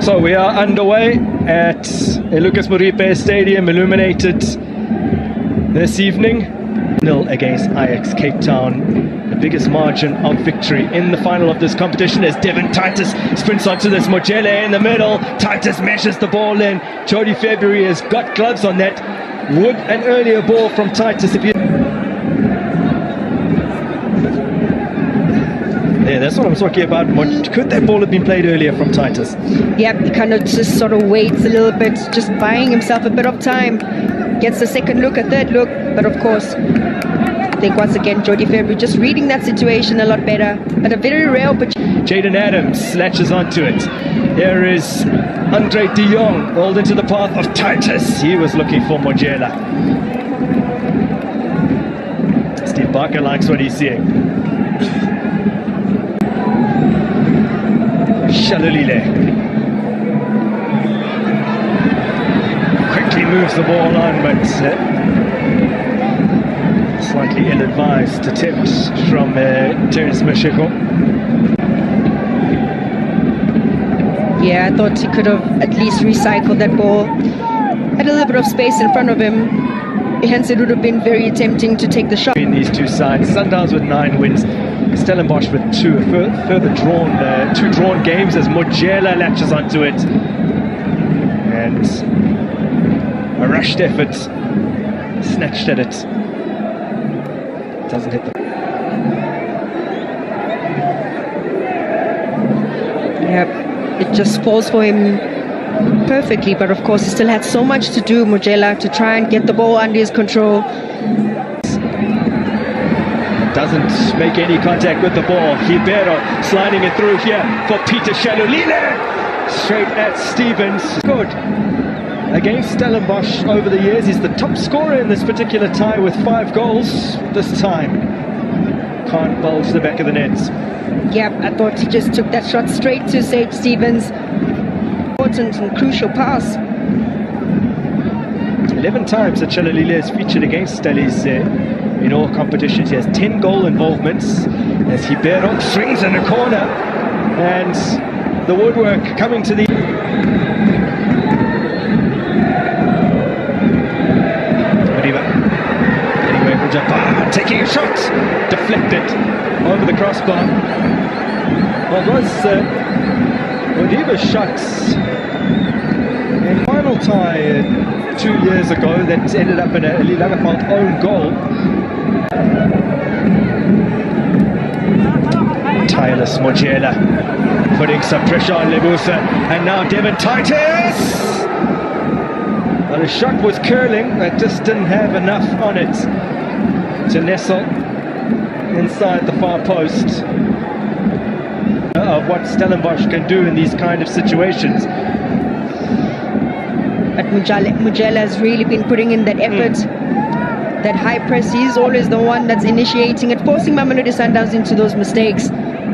So we are underway at Lucas Moripe Stadium, illuminated this evening. 0 against Ajax Cape Town. The biggest margin of victory in the final of this competition as Devin Titus sprints onto this. Mojele in the middle. Titus meshes the ball in. Jody February has got gloves on that. Would an earlier ball from Titus if you... Yeah, that's what I'm talking about. Could that ball have been played earlier from Titus? Yep, he kind of just sort of waits a little bit, just buying himself a bit of time. Gets a second look, a third look, but of course, I think once again, Jody February just reading that situation a lot better. But a very rare opportunity. Jaden Adams latches onto it. Here is Andre de Jong, rolled into the path of Titus. He was looking for Mojela. Steve Barker likes what he's seeing. Shalulile quickly moves the ball on, but slightly ill-advised attempt from Terence Mashiko. Yeah, I thought he could have at least recycled that ball. Had a little bit of space in front of him, hence it would have been very tempting to take the shot. In these two sides, Sundowns with 9 wins, Stellenbosch with 2 further drawn, 2 drawn games as Mojela latches onto it, and a rushed effort, snatched at it, doesn't hit the... Yep, it just falls for him perfectly, but of course he still had so much to do, Mojela, to try and get the ball under his control. Doesn't make any contact with the ball. Ribeiro sliding it through here for Peter Shalulile. Straight at Stevens. Good. Against Stellenbosch over the years, he's the top scorer in this particular tie with 5 goals. This time, can't bulge the back of the nets. Yep, I thought he just took that shot straight to Sage Stevens. Important and crucial pass. 11 times that Shalulile has featured against Stellies in all competitions. He has 10 goal involvements as Ribeiro swings in the corner, and the woodwork coming to the... Anyway, from Jabbar taking a shot, deflected over the crossbar. Well, it was Odiba's shots in final tie 2 years ago that ended up in a Lilangafalt own goal. Tireless Mojela putting some pressure on Lebusa, and now Devin Titus. Well, his shot was curling, but just didn't have enough on it to nestle inside the far post of what Stellenbosch can do in these kind of situations. But Mojela has really been putting in that effort, that high press. He's always the one that's initiating it, forcing Mamelodi Sundowns into those mistakes.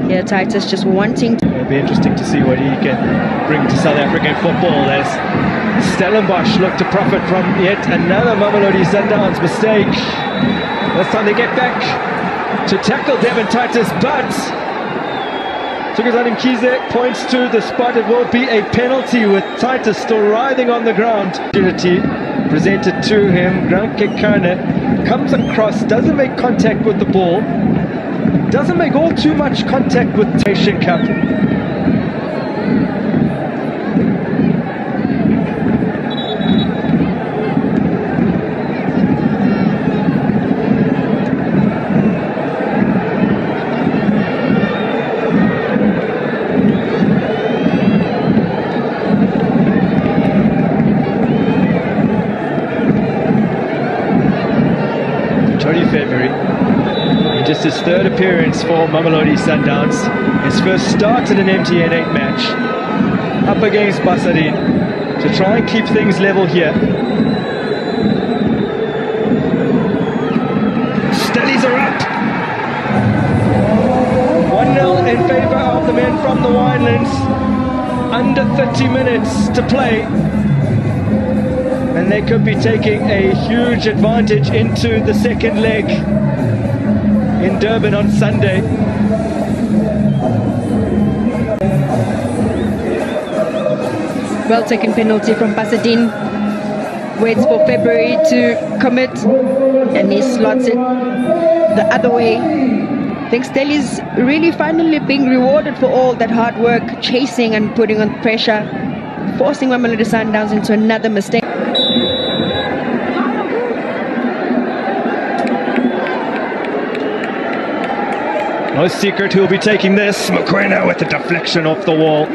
Yeah, Titus just wanting to... It'll be interesting to see what he can bring to South African football as Stellenbosch look to profit from yet another Mamelodi Sundowns mistake. This time they get back to tackle Devin Titus, but Tukazan Mkhize points to the spot. It will be a penalty with Titus still writhing on the ground. Opportunity presented to him. Grant Kekane comes across, doesn't make contact with the ball, doesn't make all too much contact with Asian Cup. February, in just his 3rd appearance for Mamelodi Sundowns, his first start in an MTN8 match, up against Basadien to try and keep things level here. Stellies are up. 1-0 in favour of the men from the Winelands. Under 30 minutes to play, and they could be taking a huge advantage into the second leg in Durban on Sunday. Well taken penalty from Basadien. Waits for February to commit, and he slots it the other way. I think Stelli's really finally being rewarded for all that hard work, chasing and putting on pressure, forcing Mamelodi Sundowns into another mistake. No secret who'll be taking this. Mokoena with the deflection off the wall.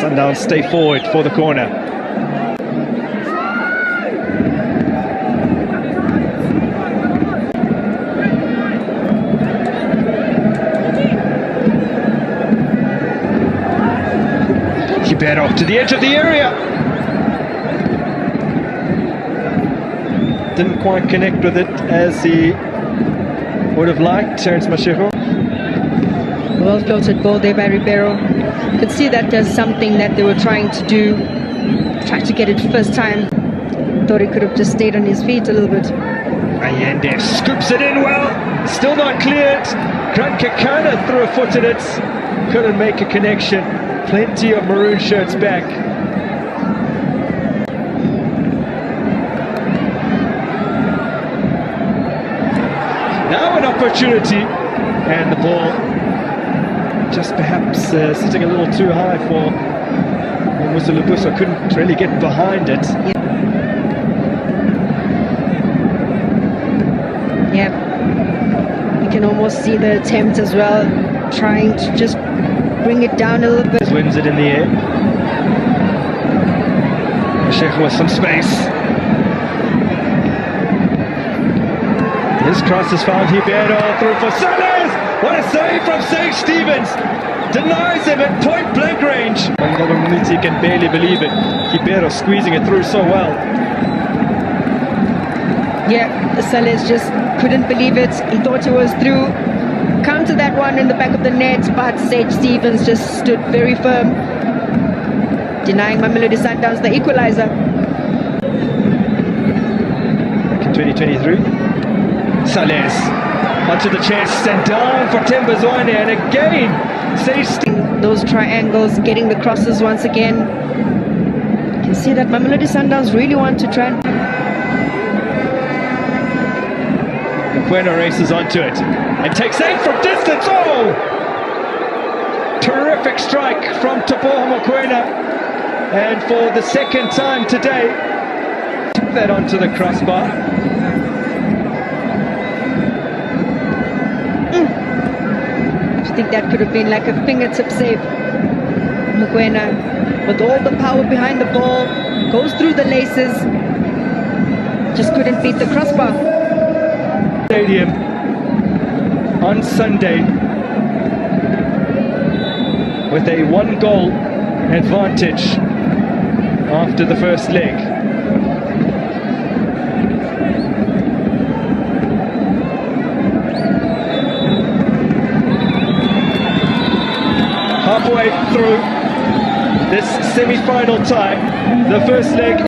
Sundowns stay forward for the corner. Kibero to the edge of the area. Didn't quite connect with it as he would have liked. Terence Mashiro. Well floated ball there by Ribeiro. You could see that there's something that they were trying to do. Tried to get it first time. Thought he could have just stayed on his feet a little bit. Allende scoops it in well. Still not cleared. Grant Kakana threw a foot at it. Couldn't make a connection. Plenty of maroon shirts back. Now an opportunity. And the ball just perhaps sitting a little too high for Musa Lubusa. Couldn't really get behind it. Yeah, you can almost see the attempt as well, trying to just bring it down a little bit. Wins it in the air. Sheikh with some space. His cross is found. Ribeiro through for Salas. What a save from Sage Stevens. Denies him at point blank range. Mumiti can barely believe it. Ribeiro squeezing it through so well. Yeah, Salas just couldn't believe it. He thought he was through. Countered that one in the back of the net, but Sage Stevens just stood very firm, denying Mamelodi Sundowns the equalizer. Back in 2023, Salas onto the chest and down for Tembazwane, and again Sage Stevens. Those triangles, getting the crosses once again. You can see that Mamelodi Sundowns really want to try and... Mokoena races onto it and takes aim from distance. Oh! Terrific strike from Teboho Mokoena, and for the second time today, took that onto the crossbar. I think that could have been like a fingertip save. Mokoena, with all the power behind the ball, goes through the laces, just couldn't beat the crossbar. Stadium on Sunday with a 1-goal advantage after the first leg. Halfway through this semi-final tie, the first leg